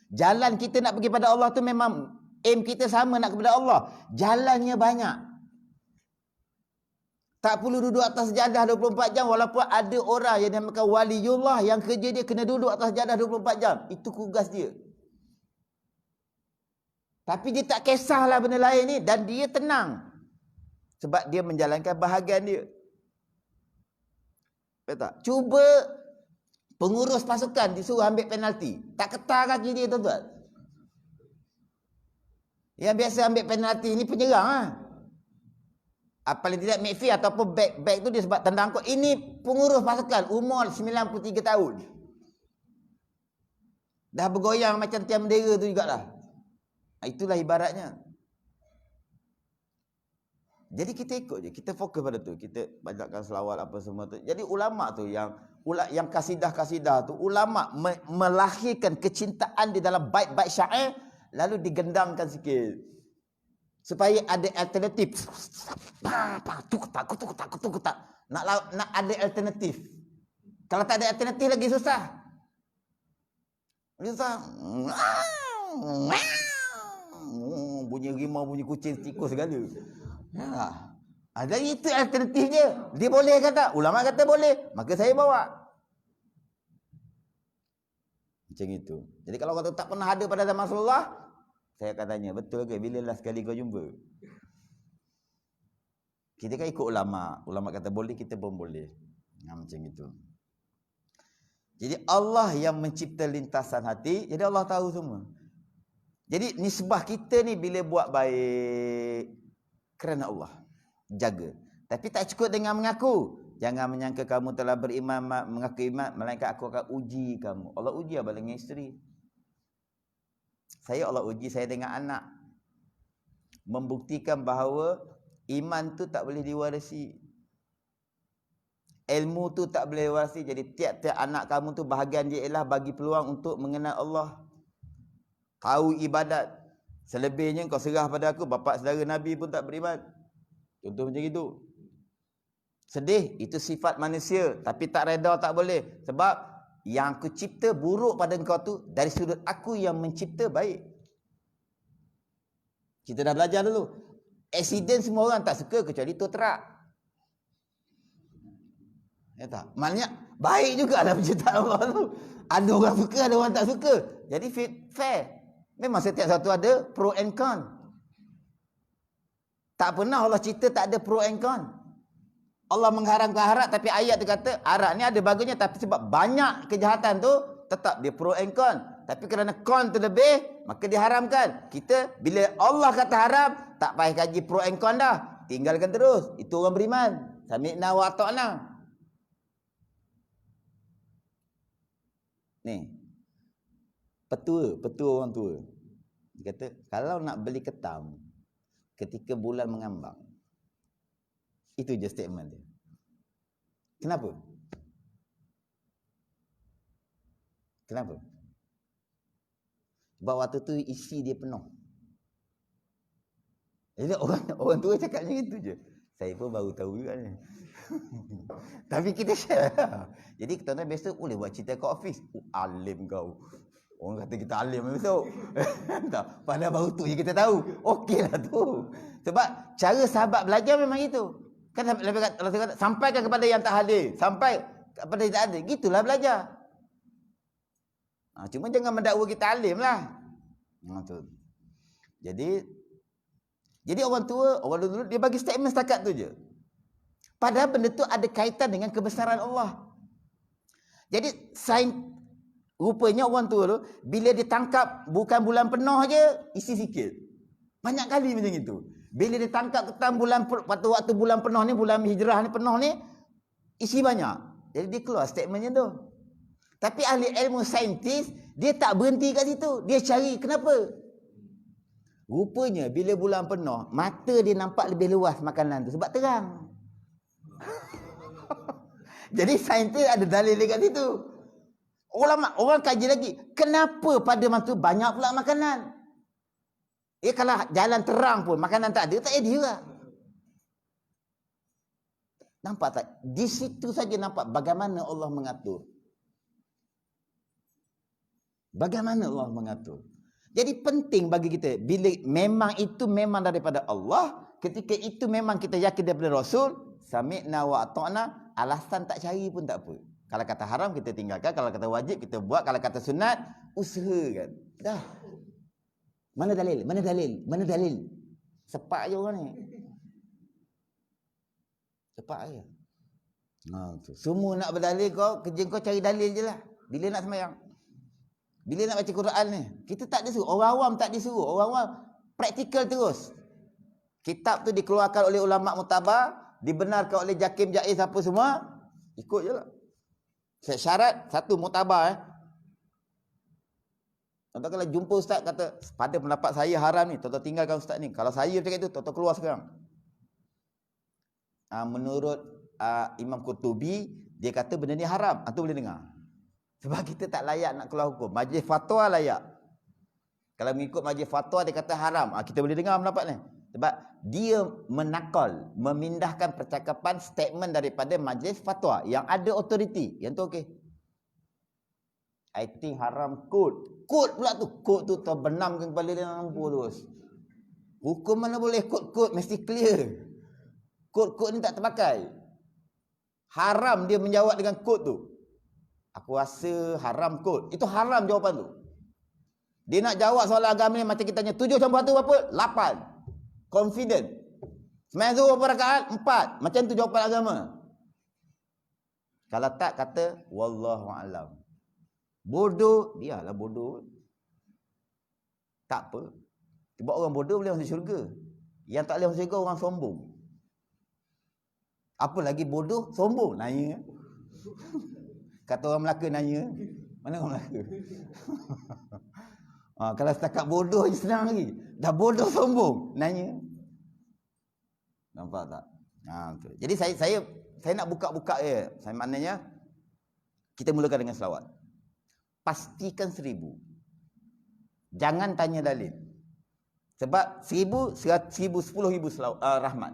Jalan kita nak pergi pada Allah tu memang aim kita sama nak kepada Allah. Jalannya banyak. Tak perlu duduk atas sejadah 24 jam walaupun ada orang yang dinamakan waliullah yang kerja dia kena duduk atas sejadah 24 jam. Itu tugas dia. Tapi dia tak kisahlah benda lain ni dan dia tenang. Sebab dia menjalankan bahagian dia. Betul tak? Cuba pengurus pasukan disuruh ambil penalti. Tak ketar kaki dia tuan-tuan. Yang biasa ambil penalti ni penyerang lah. Paling tidak midfield ataupun back tu dia sebab tendang kot. Ini pengurus pasukan umur 93 tahun. Dah bergoyang macam tiang bendera tu jugalah. Itulah ibaratnya. Jadi kita ikut je, kita fokus pada tu, kita bacaan selawat apa semua tu. Jadi ulama tu yang kasidah-kasidah tu, ulama melahirkan kecintaan di dalam bait-bait syair lalu digendangkan sikit. Supaya ada alternatif. Nak ada alternatif. Kalau tak ada alternatif lagi susah. Susah. Bunyi rimau, bunyi kucing, tikus segala. Ada itu alternatif dia. Dia boleh kata, ulama kata boleh, maka saya bawa. Macam itu. Jadi kalau kata tak pernah ada pada zaman Rasulullah, saya akan tanya, betul ke bila last kali kau jumpa? Kita kan ikut ulama. Ulama kata boleh, kita pun boleh. Macam itu. Jadi Allah yang mencipta lintasan hati, jadi Allah tahu semua. Jadi nisbah kita ni bila buat baik kerana Allah. Jaga. Tapi tak cukup dengan mengaku. Jangan menyangka kamu telah beriman, mengaku iman, melainkan aku akan uji kamu. Allah uji apa dengan isteri? Saya Allah uji saya dengan anak. Membuktikan bahawa iman tu tak boleh diwarisi. Ilmu tu tak boleh diwarisi. Jadi tiap-tiap anak kamu tu bahagian dia ialah bagi peluang untuk mengenal Allah. Tahu ibadat. Selebihnya kau serah pada aku, bapa saudara Nabi pun tak beriman. Contoh macam itu. Sedih, itu sifat manusia. Tapi tak reda tak boleh. Sebab yang aku cipta buruk pada engkau tu dari sudut aku yang mencipta baik. Kita dah belajar dulu. Accident semua orang tak suka kecuali tow truck. Ya tak? Maknanya baik jugalah penciptaan Allah tu. Ada orang suka, ada orang tak suka. Jadi fair. Memang setiap satu ada pro and con. Tak pernah Allah cipta tak ada pro and con. Allah mengharamkan arak tapi ayat tu kata arak ni ada bagusnya tapi sebab banyak kejahatan tu tetap dia pro and con. Tapi kerana con tu lebih maka diharamkan. Kita bila Allah kata haram tak payah kaji pro and con dah. Tinggalkan terus. Itu orang beriman. Sami'na wa ata'na. Ni. Petua orang tua. Dia kata kalau nak beli ketam ketika bulan mengambang. Itu je statement dia. Kenapa? Kenapa? Sebab waktu tu isi dia penuh. Jadi orang tua cakap macam itu je. Saya pun baru tahu juga ni. Tapi kita share lah. Jadi tuan-tuan biasa boleh buat cerita kat office. Alim kau. Orang kata kita alim besok. Tak, padahal baru tu je kita tahu. Okeylah tu. Sebab cara sahabat belajar memang itu. Kan Allah kata sampaikan kepada yang tak hadir. Sampai kepada yang tak hadir. Gitulah belajar. Cuma jangan mendakwa kita alim lah. Jadi orang tua, orang dulu dia bagi statement setakat tu je. Padahal benda tu ada kaitan dengan kebesaran Allah. Jadi rupanya orang tua tu bila ditangkap bukan bulan penuh je, isi sikit. Banyak kali macam itu. Bila ditangkap ketam waktu bulan penuh ni, bulan hijrah ni penuh ni, isi banyak. Jadi dia keluar statementnya tu. Tapi ahli ilmu saintis, dia tak berhenti kat situ. Dia cari kenapa? Rupanya bila bulan penuh, mata dia nampak lebih luas makanan tu sebab terang. Jadi saintis ada dalil dekat situ. Orang kaji lagi, kenapa pada masa banyak pula makanan? Kalau jalan terang pun makanan tak ada, tak ada lah. Nampak tak? Di situ saja nampak bagaimana Allah mengatur. Bagaimana Allah mengatur. Jadi penting bagi kita, bila memang itu memang daripada Allah, ketika itu memang kita yakin daripada Rasul, sami'na wa ata'na, alasan tak cari pun tak apa. Kalau kata haram kita tinggalkan, kalau kata wajib kita buat, kalau kata sunat, usahakan. Dah. Mana dalil? Mana dalil? Mana dalil? Sepak je orang ni. Sepak je. Semua nak berdalil kau, kerja kau cari dalil je lah. Bila nak sembahyang? Bila nak baca Quran ni? Kita tak disuruh. Orang awam tak disuruh. Orang awam praktikal terus. Kitab tu dikeluarkan oleh ulama' mutabar, dibenarkan oleh Jakim Jaiz apa semua, ikut je lah. Syarat, satu mutabar Tuan-tuan kalau jumpa ustaz kata, pada pendapat saya haram ni, tuan-tuan tinggalkan ustaz ni. Kalau saya cakap itu, tuan-tuan keluar sekarang. Menurut Imam Qurtubi, dia kata benda ni haram. Antum boleh dengar. Sebab kita tak layak nak keluar hukum. Majlis fatwa layak. Kalau mengikut majlis fatwa, dia kata haram. Kita boleh dengar pendapat ni. Sebab dia menakal, memindahkan percakapan statement daripada majlis fatwa yang ada autoriti. Yang tu okey. I think haram kod. Kod pula tu. Kod tu terbenam ke kepala dia lampu terus. Hukum mana boleh kod-kod mesti clear. Kod-kod ni tak terpakai. Haram dia menjawab dengan kod tu. Aku rasa haram kod. Itu haram jawapan tu. Dia nak jawab soalan agama ni macam kita tanya 7 campur 1 berapa? 8. Confident. Sembahyang zuhur berapa rakaat? 4. Macam tu jawapan agama. Kalau tak kata wallahu a'lam. Bodoh, biarlah bodoh. Tak apa. Sebab orang bodoh boleh masuk syurga. Yang tak boleh masuk syurga orang sombong. Apa lagi bodoh, sombong. Nanya. Kata orang Melaka nanya. Mana orang Melaka? Kalau setakat bodoh je senang lagi. Dah bodoh sombong. Nanya. Nampak tak? Jadi saya nak buka-buka je. Saya maknanya, kita mulakan dengan selawat. Pastikan 1000. Jangan tanya dalil. Sebab 1000, 10,000 rahmat.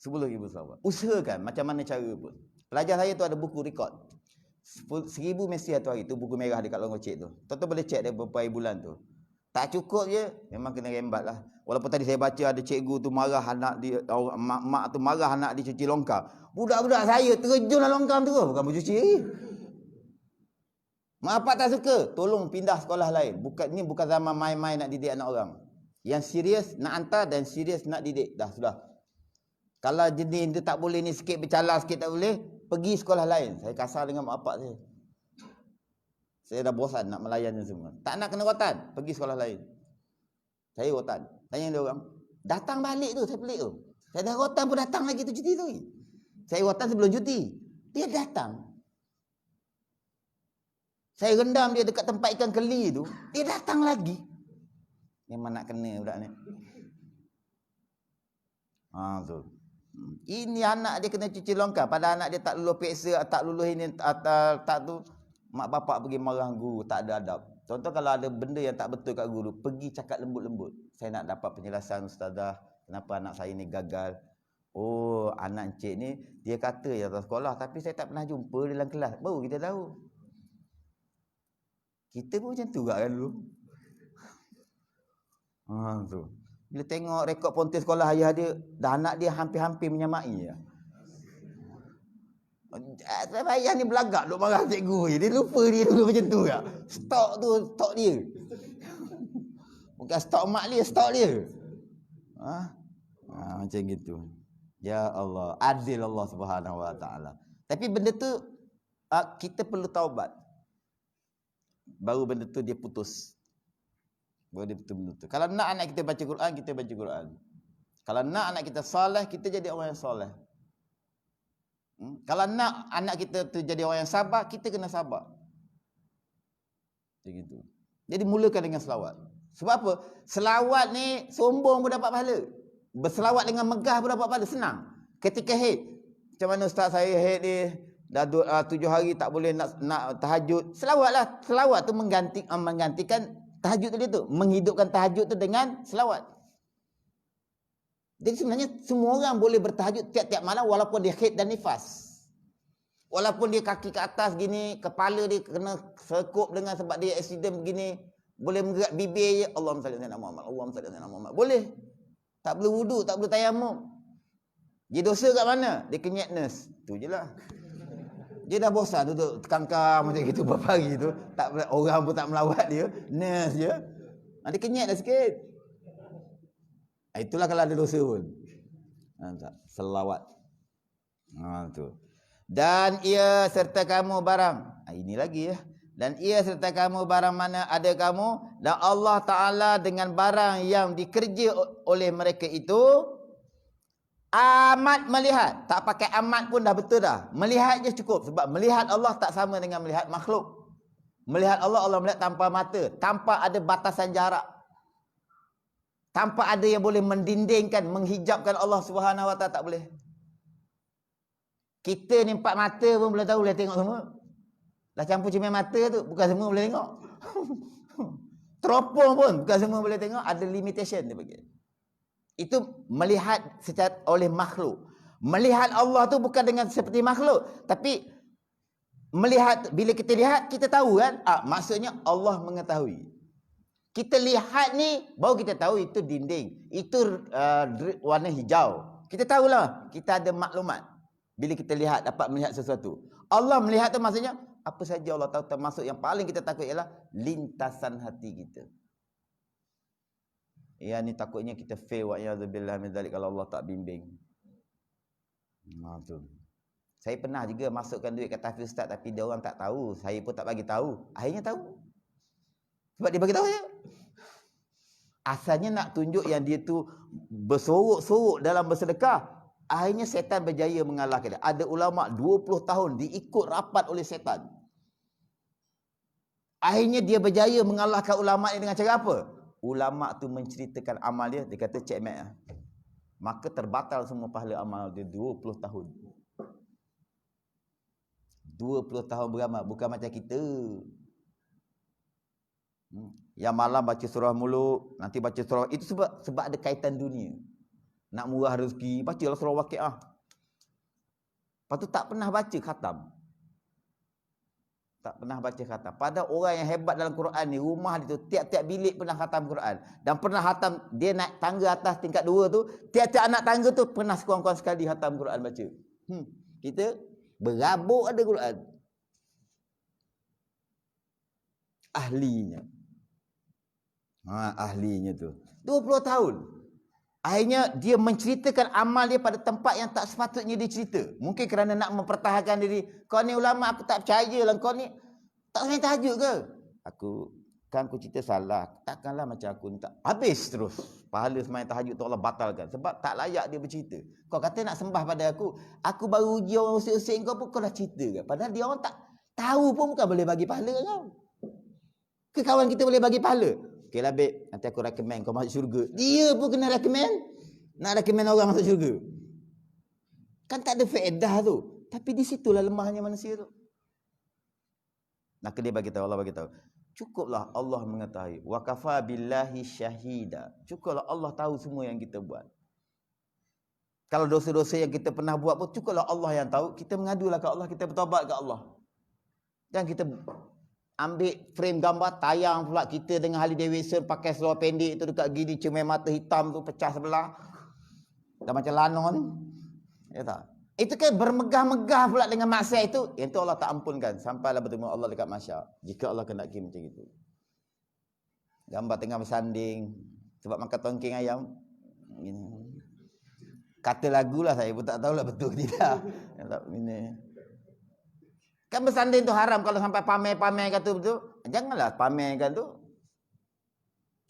10,000 selawat. Usahakan macam mana cara pun. Pelajar saya tu ada buku rekod. 1000 mesti satu hari tu, buku merah dekat Long Cek tu. Tuan-tuan boleh cek dia beberapa bulan tu. Tak cukup je, memang kena rembat lah. Walaupun tadi saya baca ada cikgu tu marah anak dia, mak tu marah anak dia cuci longkang. Budak-budak saya terjunlah longkang tu, bukan bercuci lagi. Mak bapak tak suka, tolong pindah sekolah lain. Ni bukan zaman main-main nak didik anak orang. Yang serius nak hantar dan serius nak didik. Dah, sudah. Kalau jenis dia tak boleh ni sikit bercalar sikit tak boleh, pergi sekolah lain. Saya kasar dengan mak bapak saya. Saya dah bosan nak melayannya semua. Tak nak kena rotan, pergi sekolah lain. Saya rotan. Tanya dia orang. Datang balik tu, saya pelik tu. Saya dah rotan pun datang lagi tu cuti tu. Saya rotan sebelum cuti. Dia datang. Saya rendam dia dekat tempat ikan keli tu. Dia datang lagi. Memang nak kena budak ni. Tu. Ini anak dia kena cuci longkang. Padahal anak dia tak lulus peksa, tak lulus ini, tak tu. Mak bapak pergi marah guru, tak ada adab. Contoh kalau ada benda yang tak betul kat guru, pergi cakap lembut-lembut. Saya nak dapat penjelasan ustazah, kenapa anak saya ni gagal. Oh, anak encik ni, dia kata ya atas sekolah, tapi saya tak pernah jumpa dalam kelas. Baru kita tahu. Kita pun macam tu juga kan dulu. Tu. Bila tengok rekod ponti sekolah ayah dia, dah anak dia hampir-hampir menyamai ya. Ayah ni belagak duk marah cikgu. Dia lupa dia dulu macam tu tak? Stok dia. Bukan stok mak dia, stok dia. Macam gitu. Ya Allah, adil Allah Subhanahu Wa Taala. Tapi benda tu kita perlu taubat. Baru benda tu dia putus. Baru dia betul-betul. Kalau nak anak kita baca Quran, kita baca Quran. Kalau nak anak kita soleh, kita jadi orang yang soleh. Kalau nak anak kita tu jadi orang yang sabar, kita kena sabar. Begitu. Jadi mulakan dengan selawat. Sebab apa? Selawat ni sombong pun dapat pahala. Berselawat dengan megah pun dapat pahala. Senang. Ketika haid, macam mana ustaz saya haid ni dah 7 hari tak boleh nak tahajud. Selawatlah. Selawat tu menggantikan tahajud tadi tu. Menghidupkan tahajud tu dengan selawat. Jadi sebenarnya semua orang boleh bertahajud tiap-tiap malam walaupun dia haid dan nifas. Walaupun dia kaki ke atas gini, kepala dia kena sekup dengan sebab dia accident begini, boleh menggerak bibir je, Allahumma salli ala Muhammad, Allahumma salli ala Muhammad. Boleh. Tak perlu wudu, tak perlu tayamum. Dia dosa kat mana? Dia kenyatness. Tu je lah. Dia dah bosan duduk kangkang macam gitu berapa hari tu. Orang pun tak melawat dia. Nurse je. Dia kenyat dah sikit. Itulah kalau ada dosa pun. Selawat. Tu. Dan ia serta kamu barang. Ini lagi ya. Dan ia serta kamu barang mana ada kamu. Dan Allah Ta'ala dengan barang yang dikerja oleh mereka itu. Amat melihat. Tak pakai amat pun dah betul dah. Melihat je cukup. Sebab melihat Allah tak sama dengan melihat makhluk. Melihat Allah, Allah melihat tanpa mata. Tanpa ada batasan jarak. Tanpa ada yang boleh mendindingkan, menghijabkan Allah Subhanahu Wa Taala, tak boleh. Kita ni 4 mata pun boleh tahu, boleh tengok semua. Dah campur cermin mata tu, bukan semua boleh tengok. Teropong pun bukan semua boleh tengok, ada limitation dia bagi. Itu melihat secara oleh makhluk. Melihat Allah tu bukan dengan seperti makhluk, tapi melihat, bila kita lihat kita tahu kan, maksudnya Allah mengetahui. Kita lihat ni baru kita tahu itu dinding, itu warna hijau. Kita tahulah, kita ada maklumat. Bila kita lihat, dapat melihat sesuatu. Allah melihat tu maksudnya apa saja Allah tahu, termasuk yang paling kita takut ialah lintasan hati kita. Ya ni takutnya kita fail wa ya'udzubillah min dzalik kalau Allah tak bimbing. Tu. Saya pernah juga masukkan duit kat tahfiz ustaz tapi dia orang tak tahu, saya pun tak bagi tahu. Akhirnya tahu. Sebab dia bagi tahu je. Asalnya nak tunjuk yang dia tu bersorok-sorok dalam bersedekah. Akhirnya setan berjaya mengalahkan dia. Ada ulama 20 tahun diikut rapat oleh setan. Akhirnya dia berjaya mengalahkan ulama ini dengan cara apa? Ulama tu menceritakan amal dia, dia kata checkmate lah. Maka terbatal semua pahala amal dia 20 tahun. 20 tahun beramal, bukan macam kita. Yang malam baca surah muluk, nanti baca surah, itu sebab ada kaitan dunia. Nak murah rezeki, bacalah surah Waqiah. Lepas tu tak pernah baca khatam. Tak pernah baca khatam. Pada orang yang hebat dalam Quran ni, rumah dia tu tiap-tiap bilik pernah khatam Quran. Dan pernah khatam, dia naik tangga atas tingkat 2 tu, tiap-tiap anak tangga tu pernah sekurang-kurang sekali khatam Quran baca. Kita berabuk ada Quran. Ahlinya. Ahlinya tu 20 tahun. Akhirnya dia menceritakan amal dia pada tempat yang tak sepatutnya dia cerita. Mungkin kerana nak mempertahankan diri. Kau ni ulama, aku tak percaya lah. Kau ni tak sembahyang tahajud ke? Aku cerita salah. Takkanlah macam aku ni tak. Habis terus. Pahala sembahyang tahajud tu Allah batalkan. Sebab tak layak dia bercerita. Kau kata nak sembah pada aku. Aku baru uji orang usik-usik kau pun kau dah cerita ke? Padahal dia orang tak tahu pun bukan boleh bagi pahala kau. Ke kawan kita boleh bagi pahala? Okay lah babe, nanti aku recommend kau masuk syurga. Dia pun kena recommend. Nak recommend orang masuk syurga. Kan tak ada faedah tu. Tapi di situlah lemahnya manusia tu. Maka dia bagi tahu, Allah bagi tahu. Cukuplah Allah mengetahui. Wa kafa billahi syahida. Cukuplah Allah tahu semua yang kita buat. Kalau dosa-dosa yang kita pernah buat pun cukuplah Allah yang tahu. Kita mengadulah ke Allah, kita bertaubat ke Allah. Dan kita ambil frame gambar, tayang pula kita dengan Harley Davidson pakai seluar pendek tu dekat gini, cermin mata hitam tu pecah sebelah. Dah macam lanon. Ya tak? Itu kan bermegah-megah pula dengan maksiat itu. Yang tu Allah tak ampunkan. Sampailah bertemu Allah dekat mahsyar. Jika Allah kendaki macam itu. Gambar tengah bersanding. Sebab makan tongking ayam. Kata lagu lah, saya pun tak tahulah betul ke tidak. Ini. Kan bersanding tu haram kalau sampai pamer-pamer kata betul. Janganlah pamerkan tu.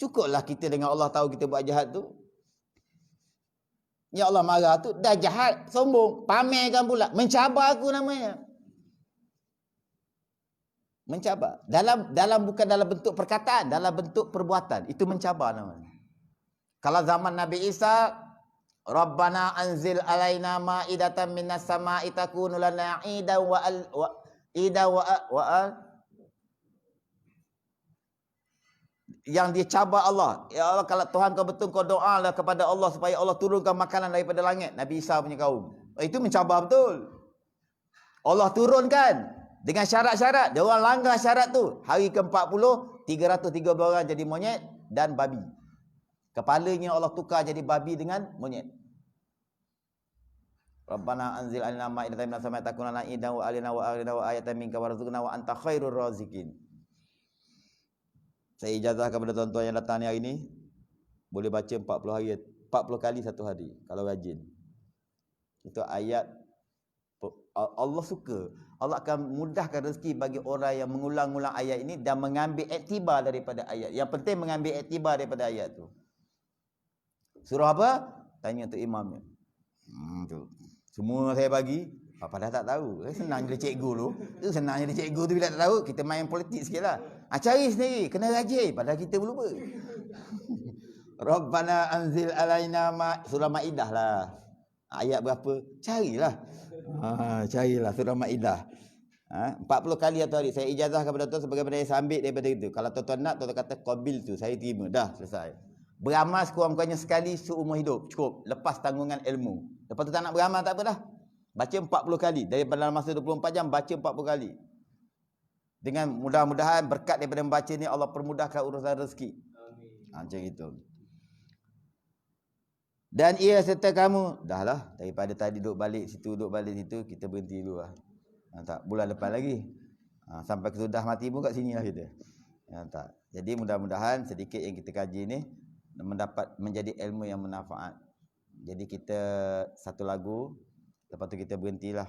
Cukuplah kita dengan Allah tahu kita buat jahat tu. Ya Allah marah tu dah jahat, sombong, pamerkan pula. Mencabar aku namanya. Mencabar. Dalam bukan dalam bentuk perkataan, dalam bentuk perbuatan. Itu mencabar namanya. Kalau zaman Nabi Isa, Rabbana anzil alaina ma'idatan minas sama'i takunu lana 'idan yang dia cabar Allah. Ya Allah, kalau Tuhan kau betul, kau doalah kepada Allah supaya Allah turunkan makanan daripada langit. Nabi Isa punya kaum. Itu mencabar betul. Allah turunkan dengan syarat-syarat. Dia orang langgar syarat tu. Hari ke-40, 330 orang jadi monyet dan babi. Kepalanya Allah tukar jadi babi dengan monyet. Rabbana anzil alaina ma'idatan minas sama'i takuna lana 'idan wa alina wa ayatan minka warzuqna wa anta khairur raziqin. Saya ijazah kepada tuan-tuan yang datang ni hari ni, boleh baca 40 kali satu hari kalau rajin. Itu ayat Allah suka. Allah akan mudahkan rezeki bagi orang yang mengulang-ulang ayat ini dan mengambil iktibar daripada ayat. Yang penting mengambil iktibar daripada ayat tu. Surah apa? Tanya tu imamnya. Tu. Semua saya bagi, apa dah tak tahu. Senang jadi cikgu tu. Itu senang jadi cikgu tu bila tak tahu. Kita main politik sikit lah. Cari sendiri. Kena rajin. Padahal kita lupa. Rabbana anzil alaina surah Maidah lah. Ayat berapa? Carilah. Carilah surah Maidah. 40 kali atau hari. Saya ijazah kepada tuan sebagaimana saya ambil daripada itu. Kalau tuan-tuan nak, tuan kata qabil tu. Saya terima. Dah selesai. Beramal sekurang-kurangnya sekali seumur hidup. Cukup. Lepas tanggungan ilmu. Lepas tu tak nak beramal tak apa dah. Baca 40 kali. Daripada dalam masa 24 jam, baca 40 kali. Dengan mudah-mudahan berkat daripada membaca ni Allah permudahkan urusan rezeki. Macam itu. Dan ia serta kamu. Dah lah. Daripada tadi duduk balik situ, kita berhenti dulu lah. Tak, bulan depan lagi. Sampai kesudah mati pun kat sini lah kita. Tak. Jadi mudah-mudahan sedikit yang kita kaji ni mendapat menjadi ilmu yang bermanfaat. Jadi kita satu lagu, lepas tu kita berhentilah.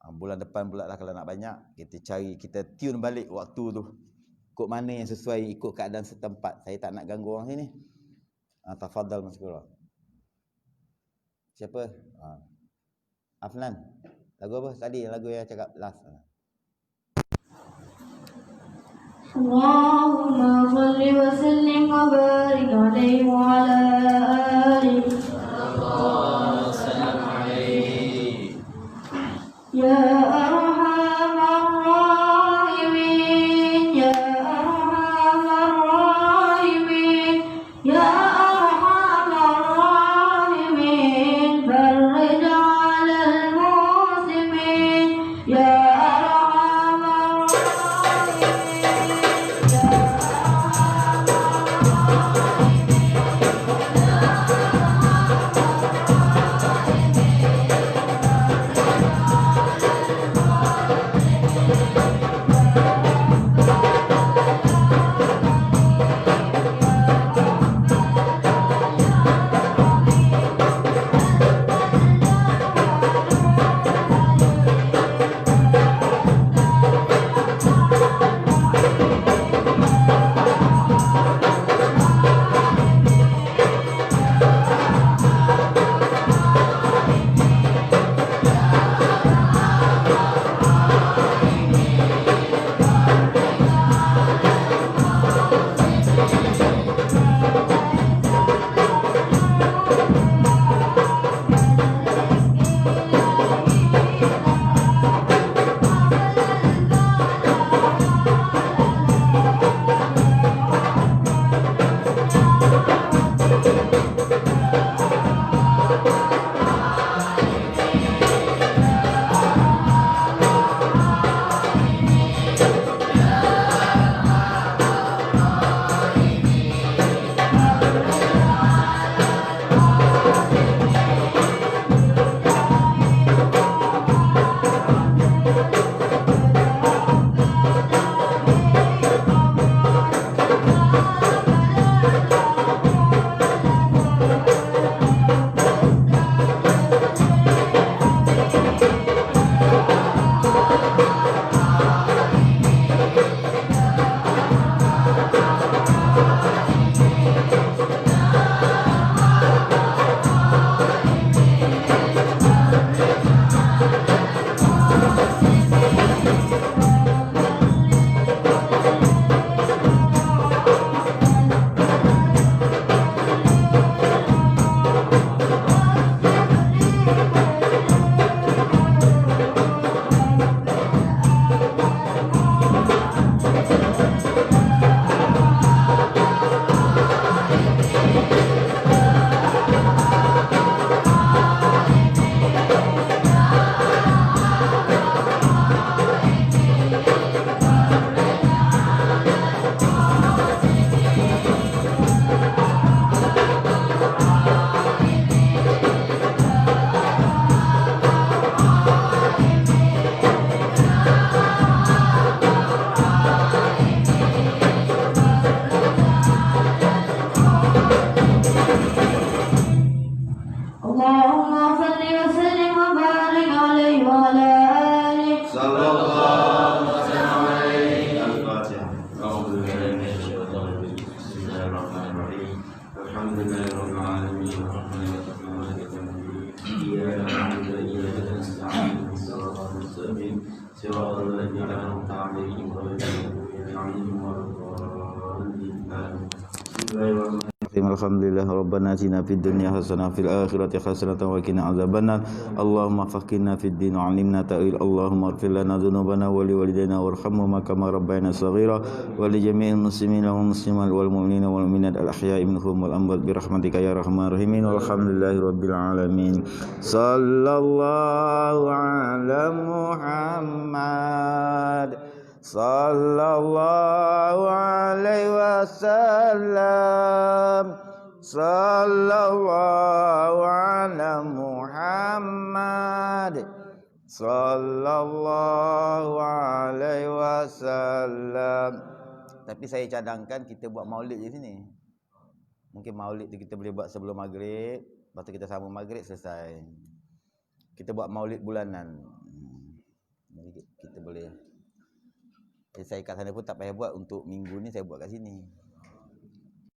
Bulan depan pula lah kalau nak banyak, kita cari, kita tune balik waktu tu. Ikut mana yang sesuai, ikut keadaan setempat. Saya tak nak ganggu orang sini. Tafadhal maskurah. Siapa? Afnan. Lagu apa tadi? Lagu yang cakap last. Allahumma salli wa sallim wa barik alaihi wa ala alihi. Ya arhamar rahimin, ya arhamar rahimin, ya arhamar rahimin, farij 'alal muslimin, ya arhamar rahimin, ya arhamar rahimin. لله رب العالمين الرحمن الرحيم مالك يوم الدين إياك نعبد وإياك نستعين صراط المستقيم صراط الذين أنعمت عليهم غير المغضوب عليهم ولا الضالين آمين. Alhamdulillah Rabbana atina fid dunya hasanah fil akhirati hasanah wa qina azabannar. Allahumma faqihna fid din wa 'allimna ta'wil. Allahumma ighfir lana dhunubana wa li walidayna warhamhuma kama rabbayana shaghira wa li jami'il muslimina wal muslimat wal mu'minina wal mu'minat al ahya'i minhum wal amwat bi rahmatika ya arhamar rahimin. Walhamdulillahi rabbil alamin. Sallallahu ala Muhammad sallallahu alaihi wasallam. Sallallahu ala Muhammad sallallahu alaihi wasallam. Tapi saya cadangkan kita buat maulid di sini. Mungkin maulid tu kita boleh buat sebelum maghrib, lepas tu kita sambung maghrib selesai. Kita buat maulid bulanan. Jadi kita boleh. Saya kat sana pun tak payah buat, untuk minggu ni saya buat kat sini.